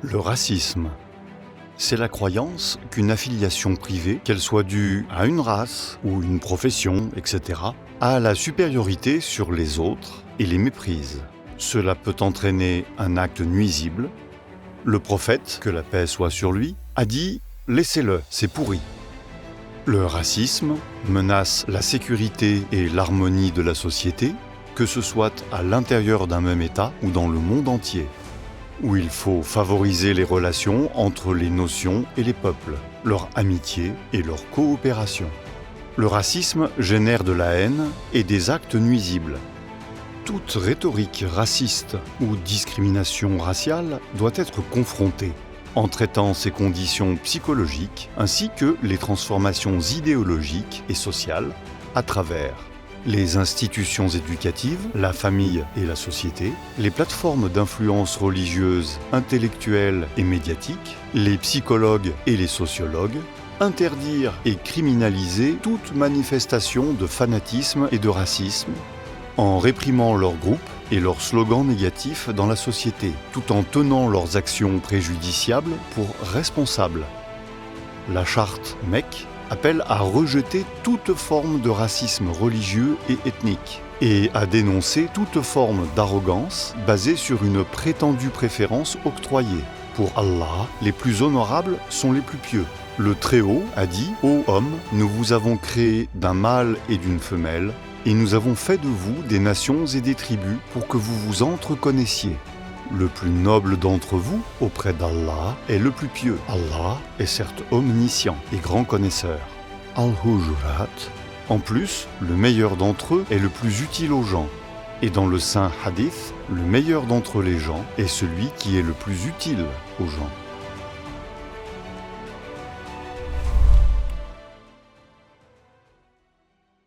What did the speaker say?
Le racisme, c'est la croyance qu'une affiliation privée, qu'elle soit due à une race ou une profession, etc., a la supériorité sur les autres et les méprise. Cela peut entraîner un acte nuisible. Le prophète, que la paix soit sur lui, a dit « Laissez-le, c'est pourri ». Le racisme menace la sécurité et l'harmonie de la société, que ce soit à l'intérieur d'un même État ou dans le monde entier, où il faut favoriser les relations entre les nations et les peuples, leur amitié et leur coopération. Le racisme génère de la haine et des actes nuisibles. Toute rhétorique raciste ou discrimination raciale doit être confrontée, en traitant ses conditions psychologiques ainsi que les transformations idéologiques et sociales à travers les institutions éducatives, la famille et la société, les plateformes d'influence religieuse, intellectuelle et médiatique, les psychologues et les sociologues, interdire et criminaliser toute manifestation de fanatisme et de racisme, en réprimant leurs groupes et leurs slogans négatifs dans la société, tout en tenant leurs actions préjudiciables pour responsables. La charte MEC appelle à rejeter toute forme de racisme religieux et ethnique et à dénoncer toute forme d'arrogance basée sur une prétendue préférence octroyée. Pour Allah, les plus honorables sont les plus pieux. Le Très-Haut a dit « Ô hommes, nous vous avons créé d'un mâle et d'une femelle, et nous avons fait de vous des nations et des tribus pour que vous vous entreconnaissiez. Le plus noble d'entre vous, auprès d'Allah, est le plus pieux. Allah est certes omniscient et grand connaisseur. » Al-Hujurat. En plus, le meilleur d'entre eux est le plus utile aux gens. Et dans le Saint Hadith, le meilleur d'entre les gens est celui qui est le plus utile aux gens.